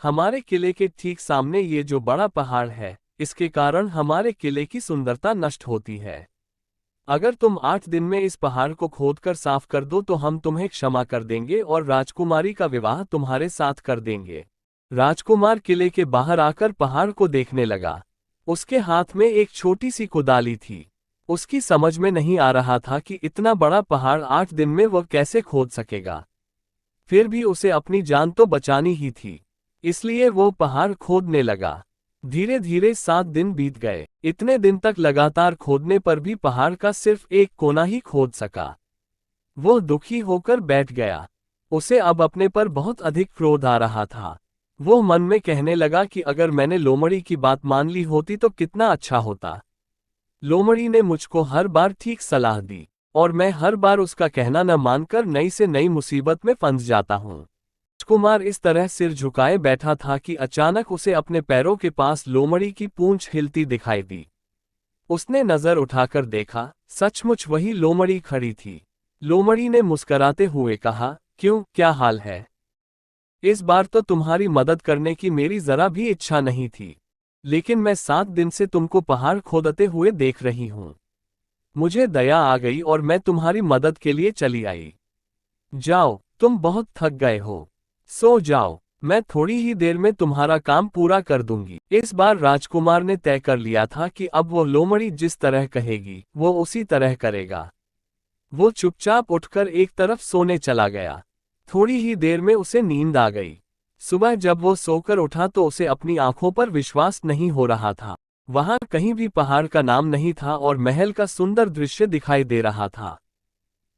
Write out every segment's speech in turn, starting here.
हमारे किले के ठीक सामने ये जो बड़ा पहाड़ है, इसके कारण हमारे किले की सुंदरता नष्ट होती है। अगर तुम 8 दिन में इस पहाड़ को खोदकर साफ कर दो तो हम तुम्हें क्षमा कर देंगे और राजकुमारी का विवाह तुम्हारे साथ कर देंगे। राजकुमार किले के बाहर आकर पहाड़ को देखने लगा। उसके हाथ में एक छोटी सी कुदाली थी। उसकी समझ में नहीं आ रहा था कि इतना बड़ा पहाड़ 8 दिन में वह कैसे खोद सकेगा। फिर भी उसे अपनी जान तो बचानी ही थी, इसलिए वो पहाड़ खोदने लगा। धीरे धीरे 7 दिन बीत गए। इतने दिन तक लगातार खोदने पर भी पहाड़ का सिर्फ एक कोना ही खोद सका। वो दुखी होकर बैठ गया। उसे अब अपने पर बहुत अधिक क्रोध आ रहा था। वो मन में कहने लगा कि अगर मैंने लोमड़ी की बात मान ली होती तो कितना अच्छा होता। लोमड़ी ने मुझको हर बार ठीक सलाह दी और मैं हर बार उसका कहना न मानकर नई से नई मुसीबत में फंस जाता हूँ। राजकुमार इस तरह सिर झुकाए बैठा था कि अचानक उसे अपने पैरों के पास लोमड़ी की पूंछ हिलती दिखाई दी। उसने नजर उठाकर देखा, सचमुच वही लोमड़ी खड़ी थी। लोमड़ी ने मुस्कराते हुए कहा, क्यों, क्या हाल है? इस बार तो तुम्हारी मदद करने की मेरी जरा भी इच्छा नहीं थी, लेकिन मैं 7 दिन से तुमको पहाड़ खोदते हुए देख रही हूं। मुझे दया आ गई और मैं तुम्हारी मदद के लिए चली आई। जाओ, तुम बहुत थक गए हो, सो जाओ, मैं थोड़ी ही देर में तुम्हारा काम पूरा कर दूंगी। इस बार राजकुमार ने तय कर लिया था कि अब वो लोमड़ी जिस तरह कहेगी वो उसी तरह करेगा। वो चुपचाप उठकर एक तरफ सोने चला गया। थोड़ी ही देर में उसे नींद आ गई। सुबह जब वो सोकर उठा तो उसे अपनी आंखों पर विश्वास नहीं हो रहा था। वहां कहीं भी पहाड़ का नाम नहीं था और महल का सुंदर दृश्य दिखाई दे रहा था।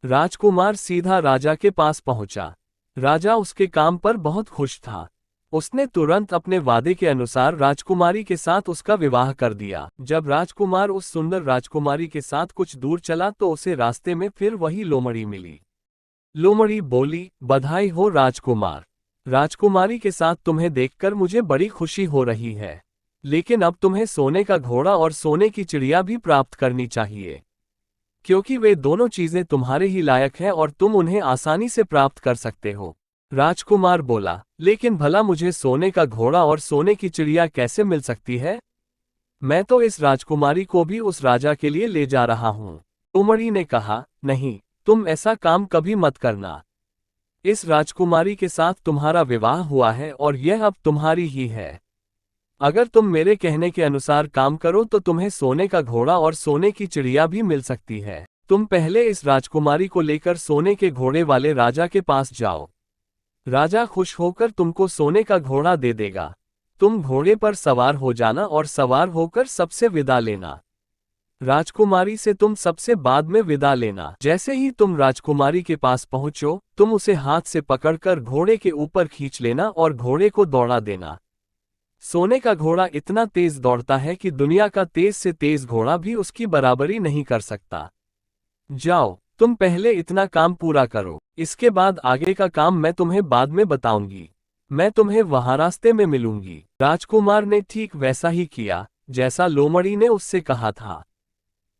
राजकुमार सीधा राजा के पास पहुंचा। राजा उसके काम पर बहुत खुश था। उसने तुरंत अपने वादे के अनुसार राजकुमारी के साथ उसका विवाह कर दिया। जब राजकुमार उस सुंदर राजकुमारी के साथ कुछ दूर चला तो उसे रास्ते में फिर वही लोमड़ी मिली। लोमड़ी बोली, बधाई हो राजकुमार। राजकुमारी के साथ तुम्हें देखकर मुझे बड़ी खुशी हो रही है, लेकिन अब तुम्हें सोने का घोड़ा और सोने की चिड़िया भी प्राप्त करनी चाहिए, क्योंकि वे दोनों चीजें तुम्हारे ही लायक हैं और तुम उन्हें आसानी से प्राप्त कर सकते हो। राजकुमार बोला, लेकिन भला मुझे सोने का घोड़ा और सोने की चिड़िया कैसे मिल सकती है? मैं तो इस राजकुमारी को भी उस राजा के लिए ले जा रहा हूँ। लोमड़ी ने कहा, नहीं, तुम ऐसा काम कभी मत करना। इस राजकुमारी के साथ तुम्हारा विवाह हुआ है और यह अब तुम्हारी ही है। अगर तुम मेरे कहने के अनुसार काम करो तो तुम्हें सोने का घोड़ा और सोने की चिड़िया भी मिल सकती है। तुम पहले इस राजकुमारी को लेकर सोने के घोड़े वाले राजा के पास जाओ। राजा खुश होकर तुमको सोने का घोड़ा दे देगा। तुम घोड़े पर सवार हो जाना और सवार होकर सबसे विदा लेना। राजकुमारी से तुम सबसे बाद में विदा लेना। जैसे ही तुम राजकुमारी के पास पहुंचो, तुम उसे हाथ से पकड़कर घोड़े के ऊपर खींच लेना और घोड़े को दौड़ा देना। सोने का घोड़ा इतना तेज दौड़ता है कि दुनिया का तेज से तेज घोड़ा भी उसकी बराबरी नहीं कर सकता। जाओ, तुम पहले इतना काम पूरा करो, इसके बाद आगे का काम मैं तुम्हें बाद में बताऊंगी। मैं तुम्हें वहां रास्ते में मिलूंगी। राजकुमार ने ठीक वैसा ही किया जैसा लोमड़ी ने उससे कहा था।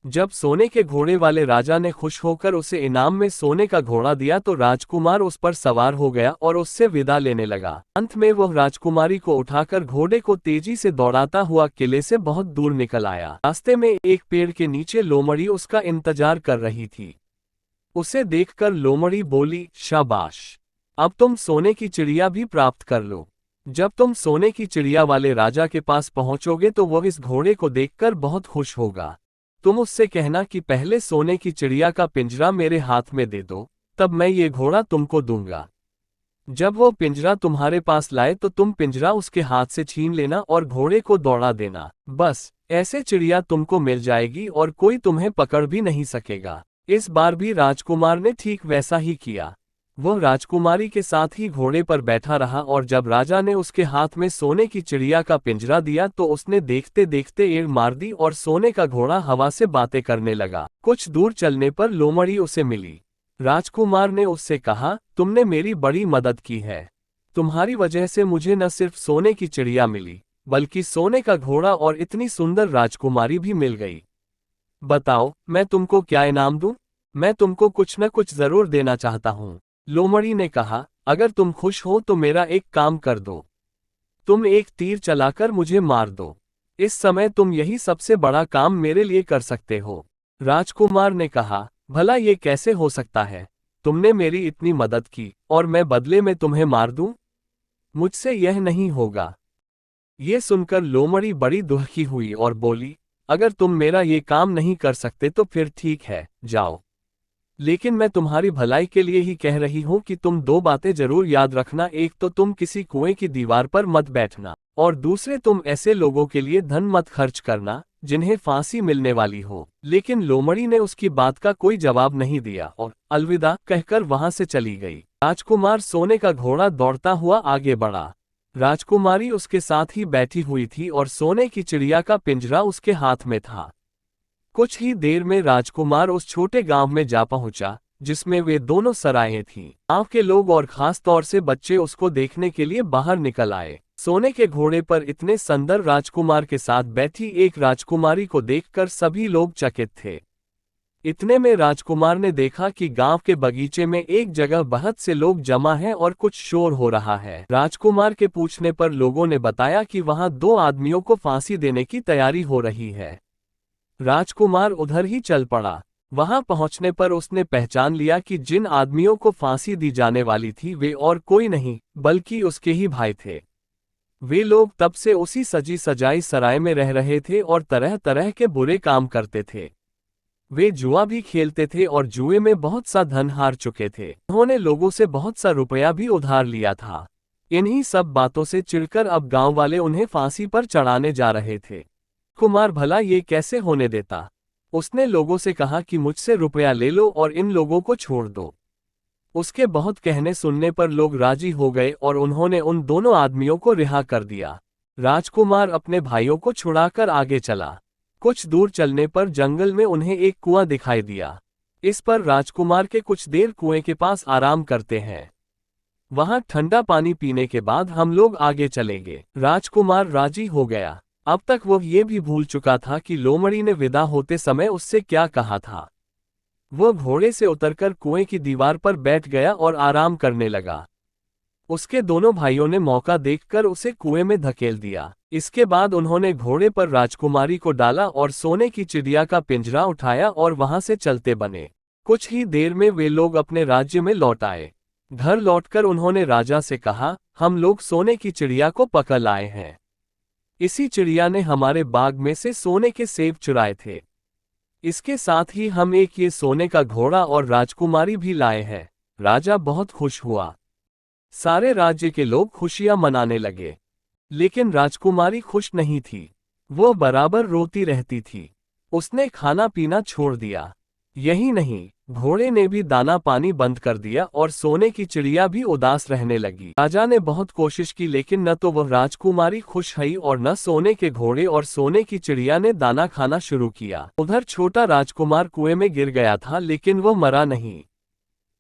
जब सोने के घोड़े वाले राजा ने खुश होकर उसे इनाम में सोने का घोड़ा दिया तो राजकुमार उस पर सवार हो गया और उससे विदा लेने लगा। अंत में वह राजकुमारी को उठाकर घोड़े को तेजी से दौड़ाता हुआ किले से बहुत दूर निकल आया। रास्ते में एक पेड़ के नीचे लोमड़ी उसका इंतजार कर रही थी। उसे देखकर लोमड़ी बोली, शाबाश, अब तुम सोने की चिड़िया भी प्राप्त कर लो। जब तुम सोने की चिड़िया वाले राजा के पास पहुंचोगे तो वह इस घोड़े को देखकर बहुत खुश होगा। तुम उससे कहना कि पहले सोने की चिड़िया का पिंजरा मेरे हाथ में दे दो, तब मैं ये घोड़ा तुमको दूंगा। जब वो पिंजरा तुम्हारे पास लाए तो तुम पिंजरा उसके हाथ से छीन लेना और घोड़े को दौड़ा देना। बस ऐसे चिड़िया तुमको मिल जाएगी और कोई तुम्हें पकड़ भी नहीं सकेगा। इस बार भी राजकुमार ने ठीक वैसा ही किया। वह राजकुमारी के साथ ही घोड़े पर बैठा रहा और जब राजा ने उसके हाथ में सोने की चिड़िया का पिंजरा दिया तो उसने देखते देखते एड़ मार दी और सोने का घोड़ा हवा से बातें करने लगा। कुछ दूर चलने पर लोमड़ी उसे मिली। राजकुमार ने उससे कहा, तुमने मेरी बड़ी मदद की है। तुम्हारी वजह से मुझे न सिर्फ सोने की चिड़िया मिली, बल्कि सोने का घोड़ा और इतनी सुंदर राजकुमारी भी मिल गई। बताओ, मैं तुमको क्या इनाम दूं? मैं तुमको कुछ न कुछ जरूर देना चाहता हूँ। लोमड़ी ने कहा, अगर तुम खुश हो तो मेरा एक काम कर दो। तुम एक तीर चलाकर मुझे मार दो। इस समय तुम यही सबसे बड़ा काम मेरे लिए कर सकते हो। राजकुमार ने कहा, भला ये कैसे हो सकता है? तुमने मेरी इतनी मदद की और मैं बदले में तुम्हें मार दूं? मुझसे यह नहीं होगा। ये सुनकर लोमड़ी बड़ी दुखी हुई और बोली, अगर तुम मेरा ये काम नहीं कर सकते तो फिर ठीक है, जाओ। लेकिन मैं तुम्हारी भलाई के लिए ही कह रही हूं कि तुम दो बातें जरूर याद रखना। एक तो तुम किसी कुएं की दीवार पर मत बैठना, और दूसरे तुम ऐसे लोगों के लिए धन मत खर्च करना जिन्हें फांसी मिलने वाली हो। लेकिन लोमड़ी ने उसकी बात का कोई जवाब नहीं दिया और अलविदा कहकर वहां से चली गई। राजकुमार सोने का घोड़ा दौड़ता हुआ आगे बढ़ा। राजकुमारी उसके साथ ही बैठी हुई थी और सोने की चिड़िया का पिंजरा उसके हाथ में था। कुछ ही देर में राजकुमार उस छोटे गांव में जा पहुंचा जिसमें वे दोनों सरायें थीं। गांव के लोग और खास तौर से बच्चे उसको देखने के लिए बाहर निकल आए। सोने के घोड़े पर इतने सुंदर राजकुमार के साथ बैठी एक राजकुमारी को देखकर सभी लोग चकित थे। इतने में राजकुमार ने देखा कि गांव के बगीचे में एक जगह बहुत से लोग जमा हैं और कुछ शोर हो रहा है। राजकुमार के पूछने पर लोगों ने बताया कि वहां दो आदमियों को फांसी देने की तैयारी हो रही है। राजकुमार उधर ही चल पड़ा। वहां पहुंचने पर उसने पहचान लिया कि जिन आदमियों को फांसी दी जाने वाली थी वे और कोई नहीं बल्कि उसके ही भाई थे। वे लोग तब से उसी सजी सजाई सराय में रह रहे थे और तरह तरह के बुरे काम करते थे। वे जुआ भी खेलते थे और जुए में बहुत सा धन हार चुके थे। उन्होंने लोगों से बहुत सा रुपया भी उधार लिया था। इन्हीं सब बातों से चिढ़कर अब गांव वाले उन्हें फांसी पर चढ़ाने जा रहे थे। कुमार भला ये कैसे होने देता? उसने लोगों से कहा कि मुझसे रुपया ले लो और इन लोगों को छोड़ दो। उसके बहुत कहने सुनने पर लोग राजी हो गए और उन्होंने उन दोनों आदमियों को रिहा कर दिया। राजकुमार अपने भाइयों को छुड़ाकर आगे चला। कुछ दूर चलने पर जंगल में उन्हें एक कुआं दिखाई दिया। इस पर राजकुमार के कुछ देर कुएं के पास आराम करते हैं। वहां ठंडा पानी पीने के बाद हम लोग आगे चलेंगे। राजकुमार राजी हो गया। अब तक वो ये भी भूल चुका था कि लोमड़ी ने विदा होते समय उससे क्या कहा था। वह घोड़े से उतरकर कुएं की दीवार पर बैठ गया और आराम करने लगा। उसके दोनों भाइयों ने मौका देखकर उसे कुएं में धकेल दिया। इसके बाद उन्होंने घोड़े पर राजकुमारी को डाला और सोने की चिड़िया का पिंजरा उठाया और वहां से चलते बने। कुछ ही देर में वे लोग अपने राज्य में लौट आए। घर लौटकर उन्होंने राजा से कहा, हम लोग सोने की चिड़िया को पकड़ लाए हैं। इसी चिड़िया ने हमारे बाग में से सोने के सेब चुराए थे। इसके साथ ही हम एक ये सोने का घोड़ा और राजकुमारी भी लाए हैं। राजा बहुत खुश हुआ। सारे राज्य के लोग खुशियां मनाने लगे। लेकिन राजकुमारी खुश नहीं थी। वो बराबर रोती रहती थी। उसने खाना पीना छोड़ दिया। यही नहीं, घोड़े ने भी दाना पानी बंद कर दिया और सोने की चिड़िया भी उदास रहने लगी। राजा ने बहुत कोशिश की लेकिन न तो वह राजकुमारी खुश हुई और न सोने के घोड़े और सोने की चिड़िया ने दाना खाना शुरू किया। उधर छोटा राजकुमार कुएं में गिर गया था लेकिन वह मरा नहीं।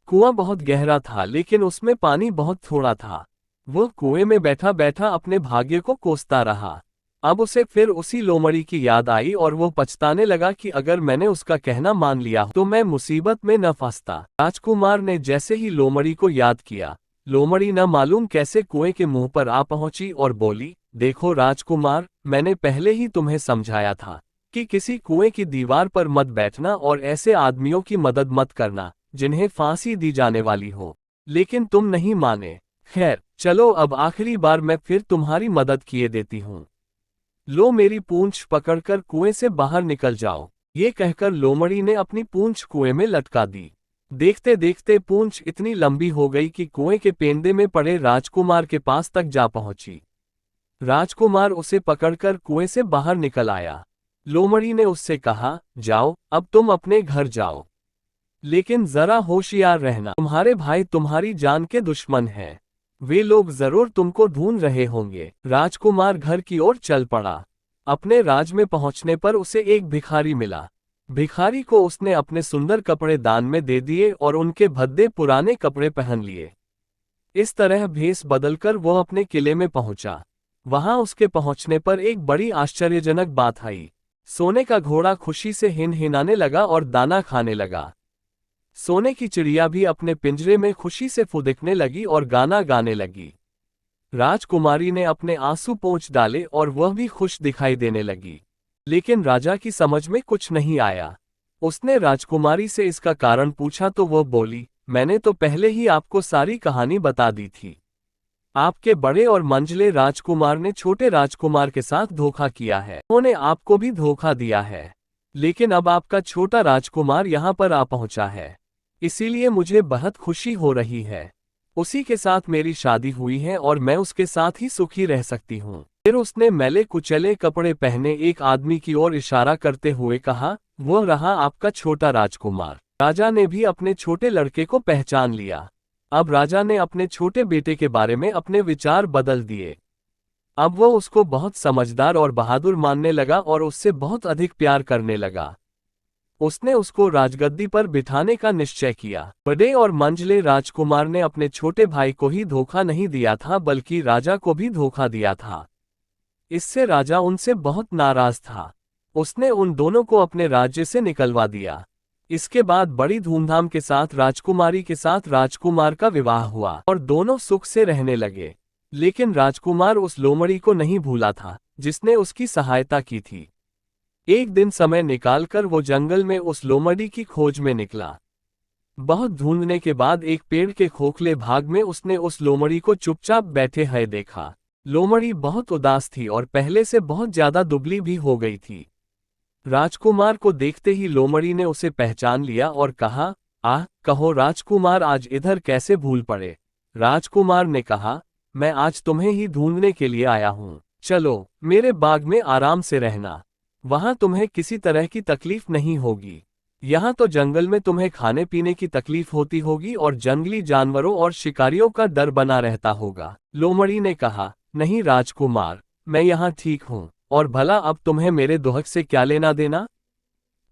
कुआं बहुत गहरा था लेकिन उसमें पानी बहुत थोड़ा था। वह कुएं में बैठा बैठा अपने भाग्य को कोसता रहा। अब उसे फिर उसी लोमड़ी की याद आई और वो पछताने लगा कि अगर मैंने उसका कहना मान लिया तो मैं मुसीबत में न फंसता। राजकुमार ने जैसे ही लोमड़ी को याद किया, लोमड़ी न मालूम कैसे कुएं के मुंह पर आ पहुंची और बोली, देखो राजकुमार, मैंने पहले ही तुम्हें समझाया था कि किसी कुएं की दीवार पर मत बैठना और ऐसे आदमियों की मदद मत करना जिन्हें फांसी दी जाने वाली हो, लेकिन तुम नहीं माने। खैर चलो, अब आखिरी बार मैं फिर तुम्हारी मदद किए देती हूँ। लो मेरी पूंछ पकड़कर कुएं से बाहर निकल जाओ। ये कहकर लोमड़ी ने अपनी पूंछ कुएं में लटका दी। देखते देखते पूंछ इतनी लंबी हो गई कि कुएं के पेंदे में पड़े राजकुमार के पास तक जा पहुंची। राजकुमार उसे पकड़कर कुएं से बाहर निकल आया। लोमड़ी ने उससे कहा, जाओ अब तुम अपने घर जाओ, लेकिन जरा होशियार रहना, तुम्हारे भाई तुम्हारी जान के दुश्मन हैं। वे लोग जरूर तुमको ढूंढ रहे होंगे। राजकुमार घर की ओर चल पड़ा। अपने राज में पहुंचने पर उसे एक भिखारी मिला। भिखारी को उसने अपने सुंदर कपड़े दान में दे दिए और उनके भद्दे पुराने कपड़े पहन लिए। इस तरह भेष बदलकर वो अपने किले में पहुंचा। वहां उसके पहुंचने पर एक बड़ी आश्चर्यजनक बात आई। सोने का घोड़ा खुशी से हिनहिनाने लगा और दाना खाने लगा। सोने की चिड़िया भी अपने पिंजरे में खुशी से फुदकने लगी और गाना गाने लगी। राजकुमारी ने अपने आंसू पोंछ डाले और वह भी खुश दिखाई देने लगी। लेकिन राजा की समझ में कुछ नहीं आया। उसने राजकुमारी से इसका कारण पूछा तो वह बोली, मैंने तो पहले ही आपको सारी कहानी बता दी थी। आपके बड़े और मंझले राजकुमार ने छोटे राजकुमार के साथ धोखा किया है। उन्होंने आपको भी धोखा दिया है। लेकिन अब आपका छोटा राजकुमार यहाँ पर आ पहुंचा है, इसीलिए मुझे बहुत खुशी हो रही है। उसी के साथ मेरी शादी हुई है और मैं उसके साथ ही सुखी रह सकती हूँ। फिर उसने मैले कुचले कपड़े पहने एक आदमी की ओर इशारा करते हुए कहा, वह रहा आपका छोटा राजकुमार। राजा ने भी अपने छोटे लड़के को पहचान लिया। अब राजा ने अपने छोटे बेटे के बारे में अपने विचार बदल दिए। अब वह उसको बहुत समझदार और बहादुर मानने लगा और उससे बहुत अधिक प्यार करने लगा। उसने उसको राजगद्दी पर बिठाने का निश्चय किया। बड़े और मंझले राजकुमार ने अपने छोटे भाई को ही धोखा नहीं दिया था बल्कि राजा को भी धोखा दिया था। इससे राजा उनसे बहुत नाराज था। उसने उन दोनों को अपने राज्य से निकलवा दिया। इसके बाद बड़ी धूमधाम के साथ राजकुमारी के साथ राजकुमार का विवाह हुआ और दोनों सुख से रहने लगे। लेकिन राजकुमार उस लोमड़ी को नहीं भूला था जिसने उसकी सहायता की थी। एक दिन समय निकालकर वो जंगल में उस लोमड़ी की खोज में निकला। बहुत ढूंढने के बाद एक पेड़ के खोखले भाग में उसने उस लोमड़ी को चुपचाप बैठे हुए देखा। लोमड़ी बहुत उदास थी और पहले से बहुत ज्यादा दुबली भी हो गई थी। राजकुमार को देखते ही लोमड़ी ने उसे पहचान लिया और कहा, आह, कहो राजकुमार, आज इधर कैसे भूल पड़े। राजकुमार ने कहा, मैं आज तुम्हें ही ढूंढने के लिए आया हूँ। चलो मेरे बाग में आराम से रहना, वहां तुम्हें किसी तरह की तकलीफ नहीं होगी। यहाँ तो जंगल में तुम्हें खाने पीने की तकलीफ होती होगी और जंगली जानवरों और शिकारियों का डर बना रहता होगा। लोमड़ी ने कहा, नहीं राजकुमार, मैं यहाँ ठीक हूँ और भला अब तुम्हें मेरे दुहक से क्या लेना देना।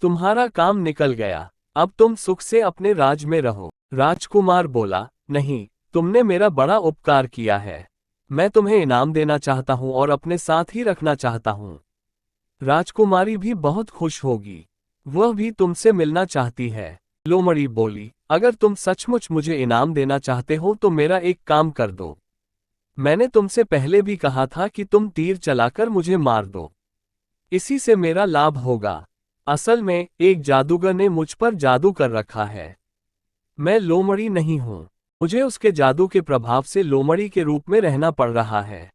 तुम्हारा काम निकल गया, अब तुम सुख से अपने राज में रहो। राजकुमार बोला, नहीं, तुमने मेरा बड़ा उपकार किया है। मैं तुम्हें इनाम देना चाहता हूँ और अपने साथ ही रखना चाहता हूँ। राजकुमारी भी बहुत खुश होगी, वह भी तुमसे मिलना चाहती है। लोमड़ी बोली, अगर तुम सचमुच मुझे इनाम देना चाहते हो तो मेरा एक काम कर दो। मैंने तुमसे पहले भी कहा था कि तुम तीर चलाकर मुझे मार दो, इसी से मेरा लाभ होगा। असल में एक जादूगर ने मुझ पर जादू कर रखा है। मैं लोमड़ी नहीं हूँ, मुझे उसके जादू के प्रभाव से लोमड़ी के रूप में रहना पड़ रहा है।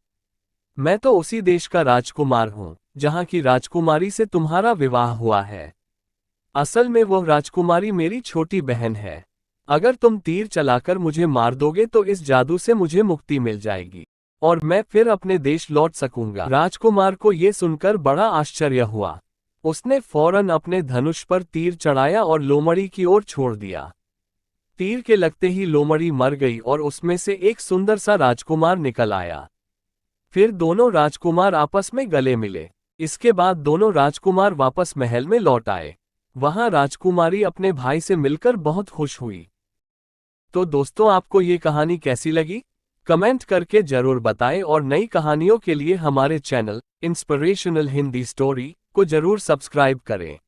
मैं तो उसी देश का राजकुमार हूँ जहाँ की राजकुमारी से तुम्हारा विवाह हुआ है। असल में वह राजकुमारी मेरी छोटी बहन है। अगर तुम तीर चलाकर मुझे मार दोगे तो इस जादू से मुझे मुक्ति मिल जाएगी और मैं फिर अपने देश लौट सकूंगा। राजकुमार को यह सुनकर बड़ा आश्चर्य हुआ। उसने फौरन अपने धनुष पर तीर चढ़ाया और लोमड़ी की ओर छोड़ दिया। तीर के लगते ही लोमड़ी मर गई और उसमें से एक सुंदर सा राजकुमार निकल आया। फिर दोनों राजकुमार आपस में गले मिले। इसके बाद दोनों राजकुमार वापस महल में लौट आए। वहां राजकुमारी अपने भाई से मिलकर बहुत खुश हुई। तो दोस्तों, आपको ये कहानी कैसी लगी? कमेंट करके जरूर बताएं और नई कहानियों के लिए हमारे चैनल इंस्पिरेशनल हिंदी स्टोरी को जरूर सब्सक्राइब करें।